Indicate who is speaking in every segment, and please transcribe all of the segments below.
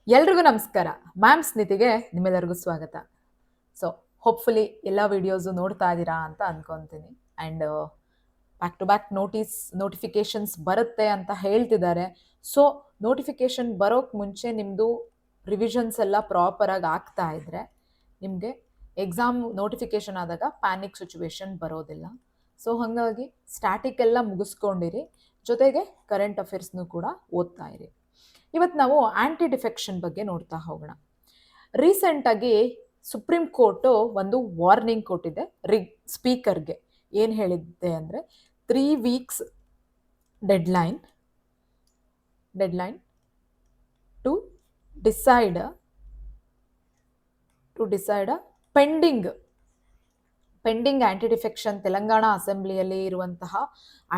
Speaker 1: ಎಲ್ರಿಗೂ ನಮಸ್ಕಾರ. ಮ್ಯಾಮ್ ಸ್ನಿತಿಗೆ ನಿಮ್ಮೆಲ್ಲರಿಗೂ ಸ್ವಾಗತ. ಸೊ ಹೋಪ್ಫುಲಿ ಎಲ್ಲ ವಿಡಿಯೋಸು ನೋಡ್ತಾ ಇದ್ದೀರಾ ಅಂತ ಅನ್ಕೊಂತೀನಿ. And back to back notifications ಬರುತ್ತೆ ಅಂತ ಹೇಳ್ತಿದ್ದಾರೆ. ಸೊ ನೋಟಿಫಿಕೇಶನ್ ಬರೋಕ್ಕೆ ಮುಂಚೆ ನಿಮ್ಮದು ರಿವಿಷನ್ಸ್ ಎಲ್ಲ ಪ್ರಾಪರಾಗಿ ಆಗ್ತಾ ಇದ್ರೆ ನಿಮಗೆ ಎಕ್ಸಾಮ್ ನೋಟಿಫಿಕೇಶನ್ ಆದಾಗ ಪ್ಯಾನಿಕ್ ಸಿಚುವೇಶನ್ ಬರೋದಿಲ್ಲ. ಸೊ ಹಾಗಾಗಿ ಸ್ಟ್ಯಾಟಿಕ್ ಎಲ್ಲ ಮುಗಿಸ್ಕೊಂಡಿರಿ, ಜೊತೆಗೆ ಕರೆಂಟ್ ಅಫೇರ್ಸ್ನೂ ಕೂಡ ಓದ್ತಾ ಇರಿ. ಇವತ್ತು ನಾವು ಆಂಟಿ ಡಿಫೆಕ್ಷನ್ ಬಗ್ಗೆ ನೋಡ್ತಾ ಹೋಗೋಣ. ರೀಸೆಂಟಾಗಿ ಸುಪ್ರೀಂ ಕೋರ್ಟು ಒಂದು ವಾರ್ನಿಂಗ್ ಕೊಟ್ಟಿದೆ ಸ್ಪೀಕರ್ಗೆ. ಏನು ಹೇಳಿದ್ದೆ ಅಂದರೆ 3 weeks deadline to decide pending anti defection Telangana ಅಸೆಂಬ್ಲಿಯಲ್ಲಿ ಇರುವಂತಹ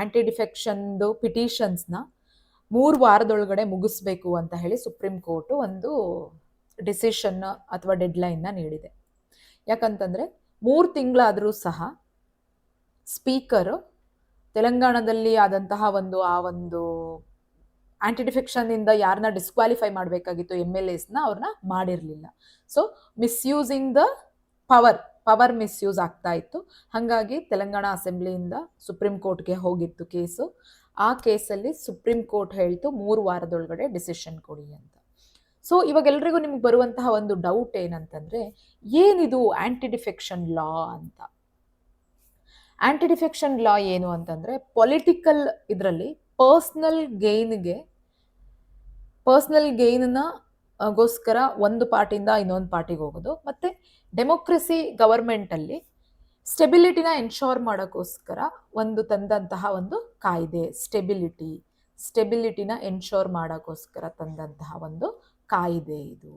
Speaker 1: ಆಂಟಿ ಡಿಫೆಕ್ಷನ್ದು ಪಿಟಿಷನ್ಸ್ನ 3 ವಾರದೊಳಗಡೆ ಮುಗಿಸ್ಬೇಕು ಅಂತ ಹೇಳಿ ಸುಪ್ರೀಂ ಕೋರ್ಟು ಒಂದು ಡಿಸಿಷನ್ ಅಥವಾ ಡೆಡ್ಲೈನ್ನ ನೀಡಿದೆ. ಯಾಕಂತಂದರೆ 3 ತಿಂಗಳಾದರೂ ಸಹ ಸ್ಪೀಕರು ತೆಲಂಗಾಣದಲ್ಲಿ ಆದಂತಹ ಆ ಒಂದು ಆಂಟಿ ಡಿಫೆಕ್ಷನ್ನಿಂದ ಯಾರನ್ನ ಡಿಸ್ಕ್ವಾಲಿಫೈ ಮಾಡಬೇಕಾಗಿತ್ತು MLAsನ ಅವ್ರನ್ನ ಮಾಡಿರಲಿಲ್ಲ. So misusing the power misuse ಆಗ್ತಾ ಇತ್ತು. ಹಾಗಾಗಿ ತೆಲಂಗಾಣ ಅಸೆಂಬ್ಲಿಯಿಂದ ಸುಪ್ರೀಂ ಕೋರ್ಟ್ಗೆ ಹೋಗಿತ್ತು ಕೇಸು. ಆ ಕೇಸಲ್ಲಿ ಸುಪ್ರೀಂ ಕೋರ್ಟ್ ಹೇಳ್ತು 3 ವಾರದೊಳಗಡೆ ಡಿಸಿಷನ್ ಕೊಡಿ ಅಂತ. ಸೊ ಇವಾಗ ಎಲ್ರಿಗೂ ನಿಮ್ಗೆ ಬರುವಂತಹ ಒಂದು ಡೌಟ್ ಏನಂತಂದ್ರೆ, ಏನಿದು ಆಂಟಿ ಡಿಫೆಕ್ಷನ್ ಲಾ ಅಂತ. ಆಂಟಿ ಡಿಫೆಕ್ಷನ್ ಲಾ ಏನು ಅಂತಂದ್ರೆ, ಪೊಲಿಟಿಕಲ್ ಇದರಲ್ಲಿ ಪರ್ಸ್ನಲ್ ಗೇನ್ನ ಗೋಸ್ಕರ ಒಂದು ಪಾರ್ಟಿಯಿಂದ ಇನ್ನೊಂದು ಪಾರ್ಟಿಗೆ ಹೋಗೋದು, ಮತ್ತೆ ಡೆಮೋಕ್ರಸಿ ಗವರ್ಮೆಂಟಲ್ಲಿ ಸ್ಟೆಬಿಲಿಟಿನ ಎನ್ಶೋರ್ ಮಾಡೋಕ್ಕೋಸ್ಕರ ತಂದಂತಹ ಒಂದು ಕಾಯ್ದೆ. ಸ್ಟೆಬಿಲಿಟಿನ ಎನ್ಶೋರ್ ಮಾಡೋಕ್ಕೋಸ್ಕರ ತಂದಂತಹ ಒಂದು ಕಾಯ್ದೆ ಇದು.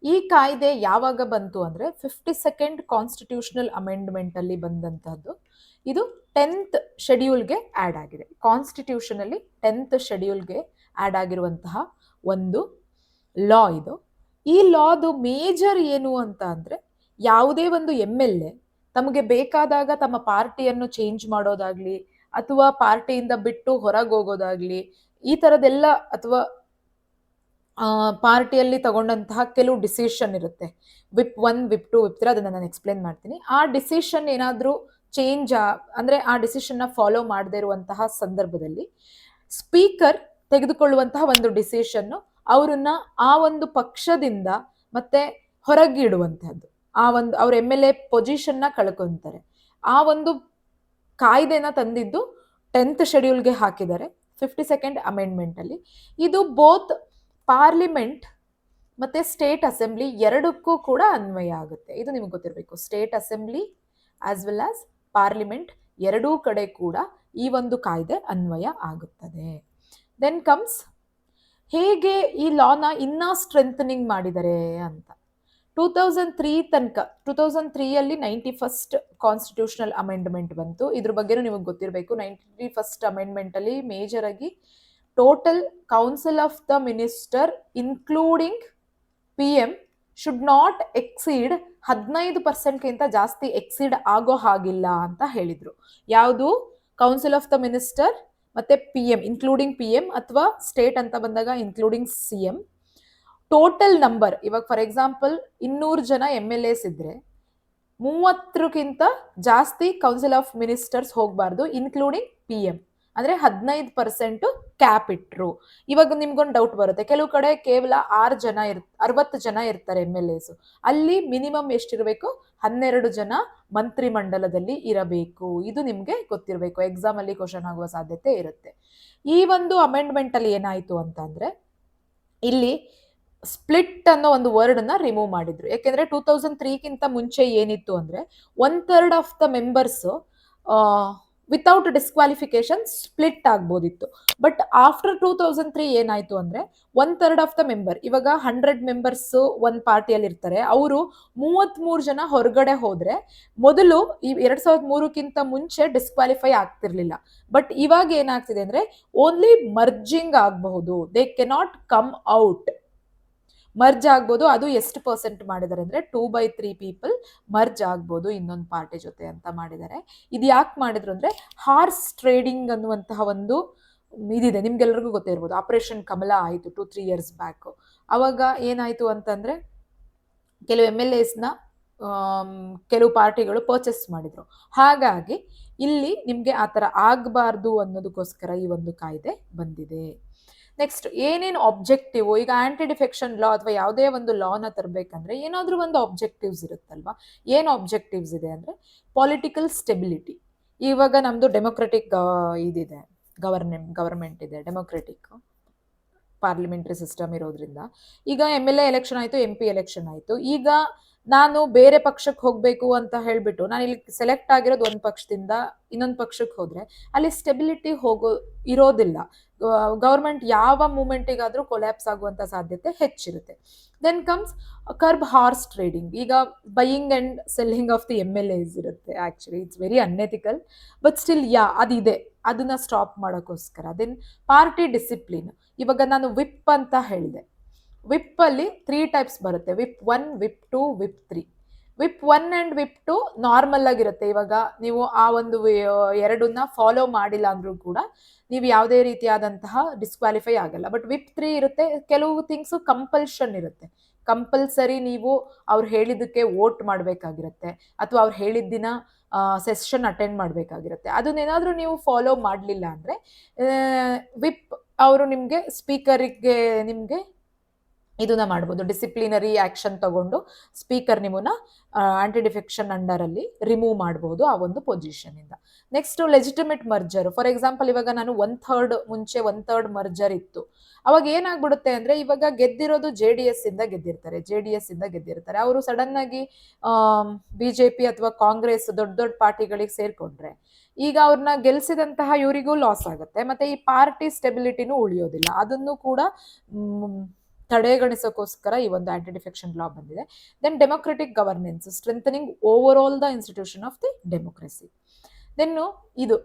Speaker 1: ಈ ಕಾಯ್ದೆ ಯಾವಾಗ ಬಂತು ಅಂದರೆ 52nd ಕಾನ್ಸ್ಟಿಟ್ಯೂಷನಲ್ ಅಮೆಂಡ್ಮೆಂಟಲ್ಲಿ ಬಂದಂತಹದ್ದು. ಇದು 10th ಶೆಡ್ಯೂಲ್ಗೆ ಆ್ಯಡ್ ಆಗಿದೆ. ಕಾನ್ಸ್ಟಿಟ್ಯೂಷನಲ್ಲಿ 10th ಶೆಡ್ಯೂಲ್ಗೆ ಆ್ಯಡ್ ಆಗಿರುವಂತಹ ಒಂದು ಲಾ ಇದು. ಈ ಲಾದು ಮೇಜರ್ ಏನು ಅಂತ ಅಂದರೆ, ಯಾವುದೇ ಒಂದು MLA ತಮಗೆ ಬೇಕಾದಾಗ ತಮ್ಮ ಪಾರ್ಟಿಯನ್ನು ಚೇಂಜ್ ಮಾಡೋದಾಗ್ಲಿ ಅಥವಾ ಪಾರ್ಟಿಯಿಂದ ಬಿಟ್ಟು ಹೊರಗೆ ಹೋಗೋದಾಗ್ಲಿ, ಈ ಥರದ್ದೆಲ್ಲ, ಅಥವಾ ಪಾರ್ಟಿಯಲ್ಲಿ ತಗೊಂಡಂತಹ ಕೆಲವು ಡಿಸಿಷನ್ ಇರುತ್ತೆ, ವಿಪ್ 1 ವಿಪ್ 2 ವಿಪ್ 3, ಅದನ್ನು ನಾನು ಎಕ್ಸ್ಪ್ಲೇನ್ ಮಾಡ್ತೀನಿ. ಆ ಡಿಸಿಷನ್ ಏನಾದರೂ ಚೇಂಜ್ ಅಂದರೆ ಆ ಡಿಸಿಷನ್ನ ಫಾಲೋ ಮಾಡದೇ ಇರುವಂತಹ ಸಂದರ್ಭದಲ್ಲಿ ಸ್ಪೀಕರ್ ತೆಗೆದುಕೊಳ್ಳುವಂತಹ ಒಂದು ಡಿಸಿಷನ್ನು ಅವರನ್ನ ಆ ಒಂದು ಪಕ್ಷದಿಂದ ಮತ್ತೆ ಹೊರಗಿಡುವಂತಹದ್ದು. ಅವ್ರ MLA ಪೊಸಿಷನ್ನ ಕಳ್ಕೊಂತಾರೆ. ಆ ಒಂದು ಕಾಯ್ದೆನ ತಂದಿದ್ದು 10th ಶೆಡ್ಯೂಲ್ಗೆ ಹಾಕಿದ್ದಾರೆ 52nd ಅಮೆಂಡ್ಮೆಂಟಲ್ಲಿ. ಇದು ಬೋತ್ ಪಾರ್ಲಿಮೆಂಟ್ ಮತ್ತೆ ಸ್ಟೇಟ್ ಅಸೆಂಬ್ಲಿ ಎರಡಕ್ಕೂ ಕೂಡ ಅನ್ವಯ ಆಗುತ್ತೆ. ಇದು ನಿಮಗೆ ಗೊತ್ತಿರಬೇಕು. State assembly as well as parliament ಎರಡೂ ಕಡೆ ಕೂಡ ಈ ಒಂದು ಕಾಯ್ದೆ ಅನ್ವಯ ಆಗುತ್ತದೆ. ದೆನ್ ಕಮ್ಸ್ ಹೇಗೆ ಈ ಲಾನ ಇನ್ನೂ ಸ್ಟ್ರೆಂಥನಿಂಗ್ ಮಾಡಿದ್ದಾರೆ ಅಂತ. 2003 ತನಕ 2003ಯಲ್ಲಿ 91st ಕಾನ್ಸ್ಟಿಟ್ಯೂಷನಲ್ ಅಮೆಂಡ್ಮೆಂಟ್ ಬಂತು. ಇದ್ರ ಬಗ್ಗೆನೂ ನಿಮಗೆ ಗೊತ್ತಿರಬೇಕು. 91st ಅಮೆಂಡ್ಮೆಂಟಲ್ಲಿ ಮೇಜರ್ ಆಗಿ total council of the minister including PM should not exceed 15%ಗಿಂತ ಜಾಸ್ತಿ ಎಕ್ಸೀಡ್ ಆಗೋ ಹಾಗಿಲ್ಲ ಅಂತ ಹೇಳಿದ್ರು. ಯಾವುದು? ಕೌನ್ಸಿಲ್ ಆಫ್ ದ ಮಿನಿಸ್ಟರ್ ಮತ್ತೆ PM, ಇನ್ಕ್ಲೂಡಿಂಗ್ PM, ಅಥವಾ ಸ್ಟೇಟ್ ಅಂತ ಬಂದಾಗ ಇನ್ಕ್ಲೂಡಿಂಗ್ CM. ಟೋಟಲ್ ನಂಬರ್, ಇವಾಗ ಫಾರ್ ಎಕ್ಸಾಂಪಲ್ 200 ಜನ MLAs ಇದ್ರೆ 30ಕ್ಕಿಂತ ಜಾಸ್ತಿ ಕೌನ್ಸಿಲ್ ಆಫ್ ಮಿನಿಸ್ಟರ್ಸ್ ಹೋಗಬಾರ್ದು, ಇನ್ಕ್ಲೂಡಿಂಗ್ PM. ಅಂದರೆ 15% ಕ್ಯಾಪ್ ಇಟ್ರು. ಇವಾಗ ನಿಮ್ಗೊಂದು ಡೌಟ್ ಬರುತ್ತೆ, ಕೆಲವು ಕಡೆ ಕೇವಲ 60 ಜನ ಇರ್ತಾರೆ MLAs. ಅಲ್ಲಿ ಮಿನಿಮಮ್ ಎಷ್ಟಿರಬೇಕು? 12 ಜನ ಮಂತ್ರಿ ಮಂಡಲದಲ್ಲಿ ಇರಬೇಕು. ಇದು ನಿಮಗೆ ಗೊತ್ತಿರಬೇಕು. ಎಕ್ಸಾಮ್ ಅಲ್ಲಿ ಕ್ವಶನ್ ಆಗುವ ಸಾಧ್ಯತೆ ಇರುತ್ತೆ. ಈ ಒಂದು ಅಮೆಂಡ್ಮೆಂಟ್ ಅಲ್ಲಿ ಏನಾಯ್ತು ಅಂತ ಅಂದ್ರೆ, ಇಲ್ಲಿ ಸ್ಪ್ಲಿಟ್ ಅನ್ನೋ ಒಂದು ವರ್ಡ್ನ ರಿಮೂವ್ ಮಾಡಿದ್ರು. ಯಾಕೆಂದ್ರೆ 2003ಗಿಂತ ಮುಂಚೆ ಏನಿತ್ತು ಅಂದ್ರೆ 1/3 of the members without disqualification split ಆಗ್ಬೋದಿತ್ತು. ಬಟ್ ಆಫ್ಟರ್ 2003 ಏನಾಯ್ತು ಅಂದ್ರೆ 1/3 ಆಫ್ ದ ಮೆಂಬರ್, ಇವಾಗ 100 ಮೆಂಬರ್ಸ್ ಒಂದು ಪಾರ್ಟಿಯಲ್ಲಿ ಇರ್ತಾರೆ, ಅವರು 33 ಜನ ಹೊರಗಡೆ ಹೋದ್ರೆ, ಮೊದಲು ಈ 2003ಕ್ಕಿಂತ ಮುಂಚೆ ಡಿಸ್ಕ್ವಾಲಿಫೈ ಆಗ್ತಿರ್ಲಿಲ್ಲ. ಬಟ್ ಇವಾಗ ಏನಾಗ್ತಿದೆ ಅಂದ್ರೆ ಓನ್ಲಿ ಮರ್ಜಿಂಗ್ ಆಗಬಹುದು, they cannot come out. Merge ಆಗ್ಬೋದು. ಅದು ಎಷ್ಟು ಪರ್ಸೆಂಟ್ ಮಾಡಿದ್ದಾರೆ ಅಂದರೆ 2/3 ಪೀಪಲ್ ಮರ್ಜ್ ಆಗ್ಬೋದು ಇನ್ನೊಂದು ಪಾರ್ಟಿ ಜೊತೆ ಅಂತ ಮಾಡಿದ್ದಾರೆ. ಇದು ಯಾಕೆ ಮಾಡಿದ್ರು ಅಂದರೆ, ಹಾರ್ಸ್ ಟ್ರೇಡಿಂಗ್ ಅನ್ನುವಂತಹ ಒಂದು ಇದಿದೆ, ನಿಮ್ಗೆಲ್ರಿಗೂ ಗೊತ್ತಿರ್ಬೋದು. ಆಪರೇಷನ್ ಕಮಲ ಆಯಿತು 2-3 years ಬ್ಯಾಕ್. ಅವಾಗ ಏನಾಯ್ತು ಅಂತಂದ್ರೆ ಕೆಲವು MLAsನ ಕೆಲವು ಪಾರ್ಟಿಗಳು ಪರ್ಚೇಸ್ ಮಾಡಿದ್ರು. ಹಾಗಾಗಿ ಇಲ್ಲಿ ನಿಮ್ಗೆ ಆ ಥರ ಆಗಬಾರ್ದು ಅನ್ನೋದಕ್ಕೋಸ್ಕರ ಈ ಒಂದು ಕಾಯ್ದೆ ಬಂದಿದೆ. ನೆಕ್ಸ್ಟ್ ಏನೇನು ಆಬ್ಜೆಕ್ಟಿವ್, ಈಗ ಆಂಟಿ ಡಿಫೆಕ್ಷನ್ ಲಾ ಅಥವಾ ಯಾವುದೇ ಒಂದು ಲಾನ ತರಬೇಕಂದ್ರೆ ಏನಾದ್ರೂ ಒಂದು ಆಬ್ಜೆಕ್ಟಿವ್ಸ್ ಇರುತ್ತಲ್ವಾ. ಏನು ಆಬ್ಜೆಕ್ಟಿವ್ಸ್ ಇದೆ ಅಂದ್ರೆ ಪೊಲಿಟಿಕಲ್ ಸ್ಟೆಬಿಲಿಟಿ. ಇವಾಗ ನಮ್ದು ಡೆಮೊಕ್ರೆಟಿಕ್ ಇದಿದೆ, ಗವರ್ಮೆಂಟ್ ಇದೆ, ಡೆಮೊಕ್ರೆಟಿಕ್ ಪಾರ್ಲಿಮೆಂಟರಿ ಸಿಸ್ಟಮ್ ಇರೋದ್ರಿಂದ ಈಗ MLA ಎಲೆಕ್ಷನ್ ಆಯ್ತು, MP ಎಲೆಕ್ಷನ್ ಆಯ್ತು. ಈಗ ನಾನು ಬೇರೆ ಪಕ್ಷಕ್ಕೆ ಹೋಗ್ಬೇಕು ಅಂತ ಹೇಳ್ಬಿಟ್ಟು ನಾನು ಇಲ್ಲಿ ಸೆಲೆಕ್ಟ್ ಆಗಿರೋದು ಒಂದು ಪಕ್ಷದಿಂದ ಇನ್ನೊಂದು ಪಕ್ಷಕ್ಕೆ ಹೋದ್ರೆ ಅಲ್ಲಿ ಸ್ಟೆಬಿಲಿಟಿ ಇರೋದಿಲ್ಲ. ಗವರ್ಮೆಂಟ್ ಯಾವ ಮೂಮೆಂಟಿಗಾದ್ರೂ ಕೊಲ್ಯಾಪ್ಸ್ ಆಗುವಂತ ಸಾಧ್ಯತೆ ಹೆಚ್ಚಿರುತ್ತೆ. Then comes curb horse trading. ಈಗ buying and selling of the MLAs ಇರುತ್ತೆ. Actually it's very unethical, but still ಅದಿದೆ, ಅದನ್ನ ಸ್ಟಾಪ್ ಮಾಡೋಕ್ಕೋಸ್ಕರ. Then party discipline. ಇವಾಗ ನಾನು ವಿಪ್ ಅಂತ ಹೇಳಿದೆ. ವಿಪ್ ಅಲ್ಲಿ 3 ಟೈಪ್ಸ್ ಬರುತ್ತೆ, whip 1, whip 2, whip 3. Whip 1 and whip 2 normal ಆಗಿರುತ್ತೆ. ಇವಾಗ ನೀವು ಆ ಒಂದು ಎರಡನ್ನ ಫಾಲೋ ಮಾಡಿಲ್ಲ ಅಂದ್ರೂ ಕೂಡ ನೀವು ಯಾವುದೇ ರೀತಿಯಾದಂತಹ ಡಿಸ್ಕ್ವಾಲಿಫೈ ಆಗಲ್ಲ. ಬಟ್ ವಿಪ್ 3 ಇರುತ್ತೆ, ಕೆಲವು ಥಿಂಗ್ಸ್ ಕಂಪಲ್ಷನ್ ಇರುತ್ತೆ. ಕಂಪಲ್ಸರಿ ನೀವು ಅವ್ರು ಹೇಳಿದ್ದಕ್ಕೆ ವೋಟ್ ಮಾಡಬೇಕಾಗಿರುತ್ತೆ, ಅಥವಾ ಅವ್ರು ಹೇಳಿದ ದಿನ ಸೆಷನ್ ಅಟೆಂಡ್ ಮಾಡಬೇಕಾಗಿರುತ್ತೆ. ಅದನ್ನೇನಾದ್ರೂ ನೀವು ಫಾಲೋ ಮಾಡಲಿಲ್ಲ ಅಂದ್ರೆ ವಿಪ್ ಅವರು ನಿಮ್ಗೆ ಸ್ಪೀಕರಿಗೆ ನಿಮ್ಗೆ ಇದನ್ನ ಮಾಡ್ಬೋದು, ಡಿಸಿಪ್ಲಿನರಿ ಆಕ್ಷನ್ ತಗೊಂಡು ಸ್ಪೀಕರ್ ನಿಮ್ಮನ್ನ ಆಂಟಿ ಡಿಫೆಕ್ಷನ್ ಅಂಡರ್ ಅಲ್ಲಿ ರಿಮೂವ್ ಮಾಡಬಹುದು ಆ ಒಂದು ಪೊಸಿಷನ್ ಇಂದ. Next legitimate merger. For example ಇವಾಗ ನಾನು 1/3 ಮುಂಚೆ 1/3 ಮರ್ಜರ್ ಇತ್ತು. ಅವಾಗ ಏನಾಗ್ಬಿಡುತ್ತೆ ಅಂದ್ರೆ ಇವಾಗ ಗೆದ್ದಿರೋದು JDS ಇಂದ ಗೆದ್ದಿರ್ತಾರೆ. ಅವರು ಸಡನ್ ಆಗಿ BJP ಅಥವಾ ಕಾಂಗ್ರೆಸ್ ದೊಡ್ಡ ದೊಡ್ಡ ಪಾರ್ಟಿಗಳಿಗೆ ಸೇರ್ಕೊಂಡ್ರೆ ಈಗ ಅವ್ರನ್ನ ಗೆಲ್ಸಿದಂತಹ ಇವರಿಗೂ ಲಾಸ್ ಆಗುತ್ತೆ, ಮತ್ತೆ ಈ ಪಾರ್ಟಿ ಸ್ಟೆಬಿಲಿಟಿನೂ ಉಳಿಯೋದಿಲ್ಲ. ಅದನ್ನು ಕೂಡ ತಡೆಗಣಿಸೋಕ್ಕೋಸ್ಕರ ಈ ಒಂದು ಆಂಟಿ ಡಿಫೆಕ್ಷನ್ ಲಾ ಬಂದಿದೆ. Then democratic governance, strengthening over all the institution of the democracy. Then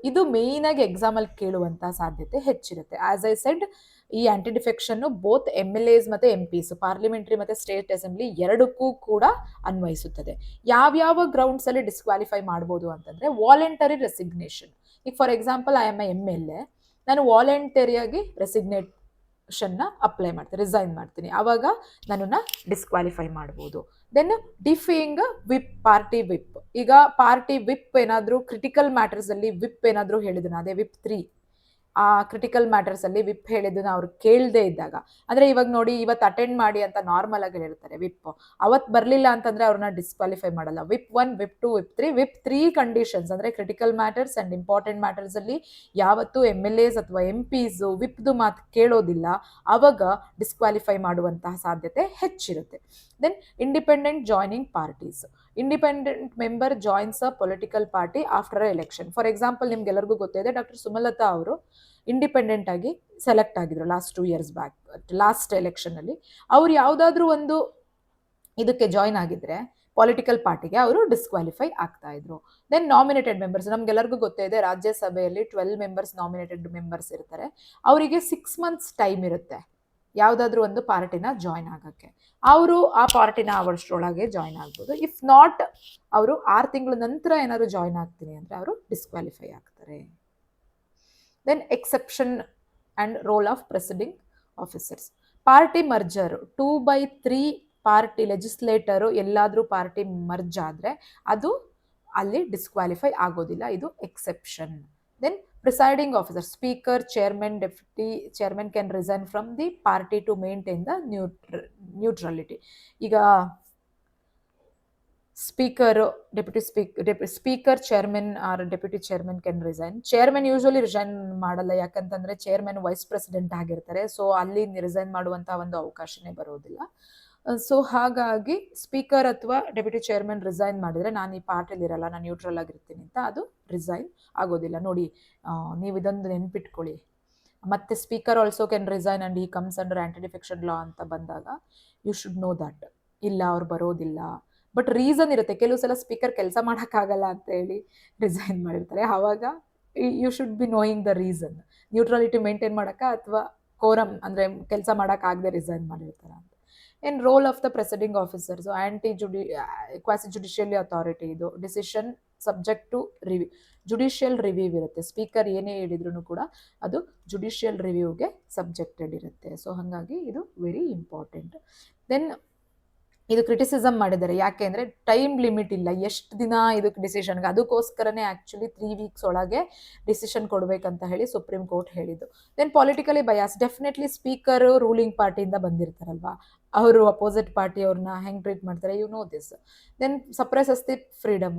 Speaker 1: ಇದು ಮೇನ್ ಆಗಿ ಎಕ್ಸಾಮ್ ಅಲ್ಲಿ ಕೇಳುವಂತಹ ಸಾಧ್ಯತೆ ಹೆಚ್ಚಿರುತ್ತೆ. ಆಸ್ ಐ ಸೆಡ್, ಈ ಆಂಟಿ ಡಿಫೆಕ್ಷನ್ ಬೋತ್ MLAs ಮತ್ತೆ MPs, ಪಾರ್ಲಿಮೆಂಟರಿ ಮತ್ತೆ ಸ್ಟೇಟ್ ಅಸೆಂಬ್ಲಿ ಎರಡಕ್ಕೂ ಕೂಡ ಅನ್ವಯಿಸುತ್ತದೆ. ಯಾವ್ಯಾವ ಗ್ರೌಂಡ್ಸ್ ಅಲ್ಲಿ ಡಿಸ್ಕ್ವಾಲಿಫೈ ಮಾಡ್ಬೋದು ಅಂತಂದ್ರೆ ವಾಲಂಟರಿ ರೆಸಿಗ್ನೇಷನ್. ಈಗ for example I am MLA, ನಾನು ವಾಲಂಟರಿಯಾಗಿ ಅಪ್ಲೈ ಮಾಡ್ತೀನಿ, ರಿಸೈನ್ ಮಾಡ್ತೀನಿ, ಅವಾಗ ನನ್ನನ್ನ ಡಿಸ್ಕ್ವಾಲಿಫೈ ಮಾಡ್ಬೋದು. Then defying whip, party whip. ಈಗ ಪಾರ್ಟಿ ವಿಪ್ ಏನಾದ್ರೂ ಕ್ರಿಟಿಕಲ್ ಮ್ಯಾಟರ್ಸ್ ಅಲ್ಲಿ ವಿಪ್ ಏನಾದ್ರೂ ಹೇಳಿದ್ರು, ಅದೇ ವಿಪ್ 3, ಆ ಕ್ರಿಟಿಕಲ್ ಮ್ಯಾಟರ್ಸ್ ಅಲ್ಲಿ ವಿಪ್ ಹೇಳಿದ್ದನ್ನ ಅವ್ರು ಕೇಳದೇ ಇದ್ದಾಗ, ಅಂದ್ರೆ ಇವಾಗ ನೋಡಿ ಇವತ್ತು ಅಟೆಂಡ್ ಮಾಡಿ ಅಂತ ನಾರ್ಮಲ್ ಆಗಿ ಹೇಳ್ತಾರೆ ವಿಪ್, ಅವತ್ ಬರ್ಲಿಲ್ಲ ಅಂತಂದ್ರೆ ಅವ್ರನ್ನ ಡಿಸ್ಕ್ವಾಲಿಫೈ ಮಾಡಲ್ಲ. ವಿಪ್ 1, ವಿಪ್ 2, ವಿಪ್ 3 ಕಂಡೀಷನ್ಸ್ ಅಂದ್ರೆ critical matters and important matters ಅಲ್ಲಿ ಯಾವತ್ತು MLAs ಅಥವಾ MPs ವಿಪ್ದು ಮಾತು ಕೇಳೋದಿಲ್ಲ, ಅವಾಗ ಡಿಸ್ಕ್ವಾಲಿಫೈ ಮಾಡುವಂತಹ ಸಾಧ್ಯತೆ ಹೆಚ್ಚಿರುತ್ತೆ. Then independent joining parties. Independent member joins a political party after election. For example ನಿಮ್ಗೆಲ್ಲರಿಗೂ ಗೊತ್ತಿದೆ, ಡಾಕ್ಟರ್ ಸುಮಲತಾ ಅವರು ಇಂಡಿಪೆಂಡೆಂಟ್ ಆಗಿ ಸೆಲೆಕ್ಟ್ ಆಗಿದ್ರು last 2 years back, last election ಅಲ್ಲಿ. ಅವ್ರು ಯಾವ್ದಾದ್ರು ಒಂದು ಇದಕ್ಕೆ ಜಾಯಿನ್ ಆಗಿದ್ರೆ ಪೊಲಿಟಿಕಲ್ ಪಾರ್ಟಿಗೆ ಅವರು ಡಿಸ್ಕ್ವಾಲಿಫೈ ಆಗ್ತಾ ಇದ್ರು. ದೆನ್ ನಾಮಿನೇಟೆಡ್ ಮೆಂಬರ್ಸ್, ನಮ್ಗೆಲ್ಲರಿಗೂ ಗೊತ್ತೇ ಇದೆ, ರಾಜ್ಯಸಭೆಯಲ್ಲಿ 12 ಮೆಂಬರ್ಸ್ ನಾಮಿನೇಟೆಡ್ ಮೆಂಬರ್ಸ್ ಇರ್ತಾರೆ. ಅವರಿಗೆ 6 months ಟೈಮ್ ಇರುತ್ತೆ ಯಾವ್ದಾದ್ರು ಒಂದು ಪಾರ್ಟಿನ ಜಾಯಿನ್ ಆಗಕ್ಕೆ. ಅವರು ಆ ಪಾರ್ಟಿನ ವರ್ಷದೊಳಗೆ ಜಾಯಿನ್ ಆಗ್ಬೋದು. ಇಫ್ ನಾಟ್, ಅವರು 6 ತಿಂಗಳ ನಂತರ ಏನಾದ್ರು ಜಾಯಿನ್ ಆಗ್ತೀನಿ ಅಂದ್ರೆ ಅವರು ಡಿಸ್ಕ್ವಾಲಿಫೈ ಆಗ್ತಾರೆ. Then exception and role of presiding officers. Party merger 2/3 party legislator ಎಲ್ಲಾದ್ರೂ ಪಾರ್ಟಿ ಮರ್ಜ್ ಆದ್ರೆ ಅದು ಅಲ್ಲಿ ಡಿಸ್ಕ್ವಾಲಿಫೈ ಆಗೋದಿಲ್ಲ, ಇದು exception. Then presiding officer, speaker, chairman, deputy chairman can resign from the party to maintain the neutrality. ಈಗ speaker, chairman or deputy chairman can resign. Chairman usually resign ಮಾಡಲ್ಲ, ಯಾಕಂತಂದ್ರೆ chairman vice president ಆಗಿರ್ತಾರೆ, so ಅಲ್ಲಿ resign ಮಾಡುವಂತಹ ಒಂದು ಅವಕಾಶನೇ ಬರೋದಿಲ್ಲ. So ಹಾಗಾಗಿ speaker ಅಥವಾ ಡೆಪ್ಯೂಟಿ ಚೇರ್ಮನ್ ರಿಸೈನ್ ಮಾಡಿದ್ರೆ ನಾನು ಈ ಪಾರ್ಟಿಲಿ ಇರಲ್ಲ, ನಾನು ನ್ಯೂಟ್ರಲ್ ಆಗಿರ್ತೀನಿ ಅಂತ, ಅದು ರಿಸೈನ್ ಆಗೋದಿಲ್ಲ. ನೋಡಿ, ನೀವು ಇದೊಂದು ನೆನ್ಪಿಟ್ಕೊಳ್ಳಿ. ಮತ್ತೆ speaker also can resign and ಈ comes under anti defection law ಅಂತ ಬಂದಾಗ ಯು ಶುಡ್ ನೋ ದಟ್. ಇಲ್ಲ, ಅವ್ರು ಬರೋದಿಲ್ಲ, ಬಟ್ ರೀಸನ್ ಇರುತ್ತೆ. ಕೆಲವು ಸಲ ಸ್ಪೀಕರ್ ಕೆಲಸ ಮಾಡೋಕ್ಕಾಗಲ್ಲ ಅಂತ ಹೇಳಿ ರಿಸೈನ್ ಮಾಡಿರ್ತಾರೆ, ಆವಾಗ you should be knowing the reason. Neutrality maintain ಮಾಡೋಕ್ಕ ಅಥವಾ ಕೋರಮ್ ಅಂದರೆ ಕೆಲಸ ಮಾಡೋಕ್ಕಾಗದೆ ರಿಸೈನ್ ಮಾಡಿರ್ತಾರೆ ಅಂತ. In role of the presiding officers, quasi judicial authority, ಇದು decision subject to review, judicial review ಇರುತ್ತೆ. ಸ್ಪೀಕರ್ ಏನೇ ಹೇಳಿದ್ರು ಕೂಡ ಅದು ಜುಡಿಷಿಯಲ್ ರಿವ್ಯೂಗೆ ಸಬ್ಜೆಕ್ಟೆಡ್ ಇರುತ್ತೆ. ಸೊ ಹಾಗಾಗಿ ಇದು ವೆರಿ ಇಂಪಾರ್ಟೆಂಟ್. ದೆನ್ ಇದು ಕ್ರಿಟಿಸಿಸಮ್ ಮಾಡಿದ್ದಾರೆ. ಯಾಕೆ ಅಂದರೆ ಟೈಮ್ ಲಿಮಿಟ್ ಇಲ್ಲ, ಎಷ್ಟು ದಿನ ಇದಕ್ಕೆ ಡಿಸಿಷನ್ಗೆ, ಅದಕ್ಕೋಸ್ಕರನೇ ಆ್ಯಕ್ಚುಲಿ 3 ವೀಕ್ಸ್ ಒಳಗೆ ಡಿಸಿಷನ್ ಕೊಡಬೇಕಂತ ಹೇಳಿ ಸುಪ್ರೀಂ ಕೋರ್ಟ್ ಹೇಳಿದ್ದು. Then politically bias, definitely speaker ruling ಪಾರ್ಟಿಯಿಂದ ಬಂದಿರ್ತಾರಲ್ವಾ, ಅವರು ಅಪೋಸಿಟ್ ಪಾರ್ಟಿ ಅವ್ರನ್ನ ಹೆಂಗೆ ಟ್ರೀಟ್ ಮಾಡ್ತಾರೆ, you know this. Then suppresses the freedom,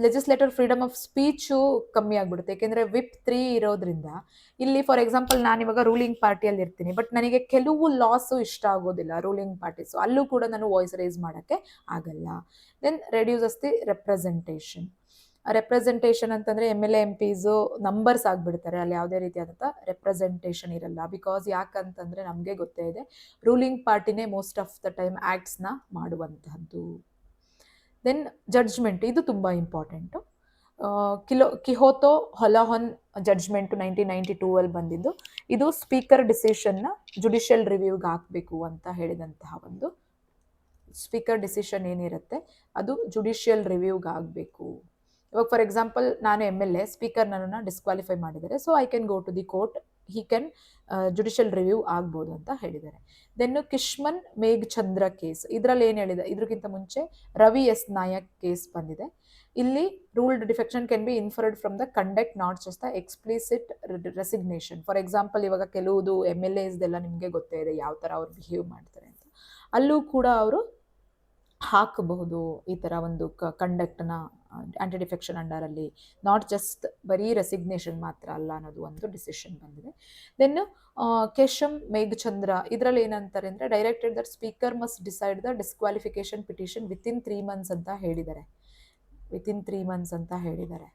Speaker 1: legislator freedom of speech ಕಮ್ಮಿ ಆಗಿಬಿಡುತ್ತೆ. ಏಕೆಂದರೆ ವಿಪ್ 3 ಇರೋದ್ರಿಂದ ಇಲ್ಲಿ ಫಾರ್ ಎಕ್ಸಾಂಪಲ್ ನಾನು ಇವಾಗ ರೂಲಿಂಗ್ ಪಾರ್ಟಿಯಲ್ಲಿ ಇರ್ತೀನಿ, ಬಟ್ ನನಗೆ ಕೆಲವು ಲಾಸು ಇಷ್ಟ ಆಗೋದಿಲ್ಲ ರೂಲಿಂಗ್ ಪಾರ್ಟಿ, ಸೊ ಅಲ್ಲೂ ಕೂಡ ನಾನು ವಾಯ್ಸ್ ರೈಸ್ ಮಾಡೋಕ್ಕೆ ಆಗಲ್ಲ. ದೆನ್ ರೆಡ್ಯೂಸಸ್ ದಿ ರೆಪ್ರೆಸೆಂಟೇಷನ್ ಅಂತಂದರೆ MLA MPs ನಂಬರ್ಸ್ ಆಗಿಬಿಡ್ತಾರೆ, ಅಲ್ಲಿ ಯಾವುದೇ ರೀತಿಯಾದಂಥ ರೆಪ್ರೆಸೆಂಟೇಷನ್ ಇರಲ್ಲ. ಬಿಕಾಸ್ ಯಾಕಂತಂದರೆ ನಮಗೆ ಗೊತ್ತೇ ಇದೆ, ರೂಲಿಂಗ್ ಪಾರ್ಟಿನೇ ಮೋಸ್ಟ್ ಆಫ್ ದ ಟೈಮ್ ಆ್ಯಕ್ಟ್ಸ್ನ ಮಾಡುವಂತಹದ್ದು. ದೆನ್ ಜಡ್ಜ್ಮೆಂಟ್, ಇದು ತುಂಬ ಇಂಪಾರ್ಟೆಂಟು. ಕಿಹೋತೋ ಹೊಲಹೊನ್ ಜಡ್ಜ್ಮೆಂಟು 1992 ಅಲ್ಲಿ ಬಂದಿದ್ದು. ಇದು ಸ್ಪೀಕರ್ ಡಿಸಿಷನ್ನ ಜುಡಿಷಿಯಲ್ ರಿವ್ಯೂಗೆ ಹಾಕಬೇಕು ಅಂತ ಹೇಳಿದಂತಹ ಒಂದು ಸ್ಪೀಕರ್ ಡಿಸಿಷನ್ ಏನಿರುತ್ತೆ ಅದು ಜುಡಿಷಿಯಲ್ ರಿವ್ಯೂಗೆ ಆಗಬೇಕು. ಇವಾಗ ಫಾರ್ ಎಕ್ಸಾಂಪಲ್ ನಾನು MLA, ಸ್ಪೀಕರ್ ನನ್ನನ್ನು ಡಿಸ್ಕ್ವಾಲಿಫೈ ಮಾಡಿದ್ದಾರೆ, so I can go to the court, he can judicial review ಆಗ್ಬೋದು ಅಂತ ಹೇಳಿದ್ದಾರೆ. ದೆನ್ನು ಕಿಶ್ಮನ್ ಮೇಘಚಂದ್ರ ಕೇಸ್, ಇದರಲ್ಲಿ ಏನು ಹೇಳಿದೆ, ಇದಕ್ಕಿಂತ ಮುಂಚೆ ರವಿ ಎಸ್ ನಾಯಕ್ ಕೇಸ್ ಬಂದಿದೆ. ಇಲ್ಲಿ ruled defection can be inferred from the conduct, not just the explicit resignation. For example ಇವಾಗ ಕೆಲವುದು MLAsದೆಲ್ಲ ನಿಮಗೆ ಗೊತ್ತೇ ಇದೆ ಯಾವ ಥರ ಅವ್ರು ಬಿಹೇವ್ ಮಾಡ್ತಾರೆ ಅಂತ, ಅಲ್ಲೂ ಕೂಡ ಅವರು ಹಾಕಬಹುದು ಈ ಥರ ಒಂದು ಕಂಡಕ್ಟ್ನ ಆ್ಯಂಟಿ ಡಿಫೆಕ್ಷನ್ ಅಂಡರಲ್ಲಿ, ನಾಟ್ ಜಸ್ಟ್ ಬರೀ ರೆಸಿಗ್ನೇಷನ್ ಮಾತ್ರ ಅಲ್ಲ ಅನ್ನೋದು ಒಂದು ಡಿಸಿಷನ್ ಬಂದಿದೆ. ದೆನ್ ಕೇಶಮ್ ಮೇಘಚಂದ್ರ, ಇದರಲ್ಲಿ ಏನಂತಾರೆ ಅಂದರೆ directed that speaker must decide the disqualification petition within 3 months ಅಂತ ಹೇಳಿದ್ದಾರೆ. ವಿತಿನ್ 3 months ಅಂತ ಹೇಳಿದ್ದಾರೆ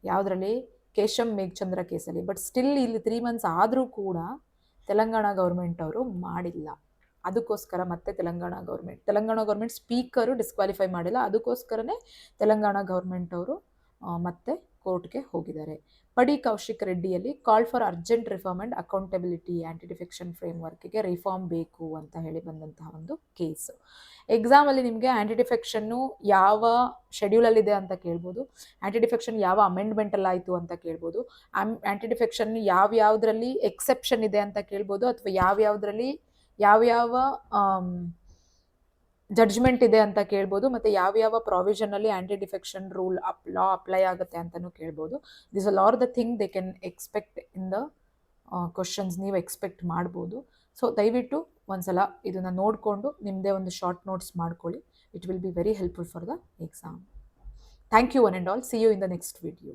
Speaker 1: ಯಾವುದರಲ್ಲಿ, ಕೇಶಮ್ ಮೇಘಚಂದ್ರ ಕೇಸಲ್ಲಿ. ಬಟ್ ಸ್ಟಿಲ್ ಇಲ್ಲಿ 3 months ಆದರೂ ಕೂಡ ತೆಲಂಗಾಣ ಗೌರ್ಮೆಂಟ್ ಅವರು ಮಾಡಿಲ್ಲ. ಅದಕ್ಕೋಸ್ಕರ ಮತ್ತೆ ತೆಲಂಗಾಣ ಗೌರ್ಮೆಂಟ್ ಸ್ಪೀಕರು ಡಿಸ್ಕ್ವಾಲಿಫೈ ಮಾಡಿಲ್ಲ, ಅದಕ್ಕೋಸ್ಕರನೇ ತೆಲಂಗಾಣ ಗೌರ್ಮೆಂಟ್ ಅವರು ಮತ್ತೆ ಕೋರ್ಟ್ಗೆ ಹೋಗಿದ್ದಾರೆ. ಪಡಿ ಕೌಶಿಕ್ ರೆಡ್ಡಿಯಲ್ಲಿ call for urgent reform and accountability anti defection ಫ್ರೇಮ್ವರ್ಕ್ಗೆ ರಿಫಾರ್ಮ್ ಬೇಕು ಅಂತ ಹೇಳಿ ಬಂದಂತಹ ಒಂದು ಕೇಸು. ಎಕ್ಸಾಮಲ್ಲಿ ನಿಮಗೆ ಆ್ಯಂಟಿ ಡಿಫೆಕ್ಷನ್ನು ಯಾವ ಶೆಡ್ಯೂಲಲ್ಲಿದೆ ಅಂತ ಕೇಳ್ಬೋದು, ಆ್ಯಂಟಿ ಡಿಫೆಕ್ಷನ್ ಯಾವ ಅಮೆಂಡ್ಮೆಂಟಲ್ಲಿ ಆಯಿತು ಅಂತ ಕೇಳ್ಬೋದು, ಆ್ಯಂಟಿ ಡಿಫೆಕ್ಷನ್ ಯಾವ್ಯಾವುದರಲ್ಲಿ ಎಕ್ಸೆಪ್ಷನ್ ಇದೆ ಅಂತ ಕೇಳ್ಬೋದು, ಅಥವಾ ಯಾವ್ಯಾವುದರಲ್ಲಿ ಯಾವ್ಯಾವ ಜಡ್ಜ್ಮೆಂಟ್ ಇದೆ ಅಂತ ಕೇಳ್ಬೋದು, ಮತ್ತು ಯಾವ್ಯಾವ ಪ್ರಾವಿಷನಲ್ಲಿ anti defection rule law apply ಆಗುತ್ತೆ ಅಂತಲೂ ಕೇಳ್ಬೋದು. This all are the thing they can expect in the questions, ನೀವು ಎಕ್ಸ್ಪೆಕ್ಟ್ ಮಾಡ್ಬೋದು. ಸೊ ದಯವಿಟ್ಟು ಒಂದ್ಸಲ ಇದನ್ನು ನೋಡಿಕೊಂಡು ನಿಮ್ಮದೇ ಒಂದು ಶಾರ್ಟ್ ನೋಟ್ಸ್ ಮಾಡ್ಕೊಳ್ಳಿ. It will be very helpful for the exam. Thank you one and all. See you in the next video.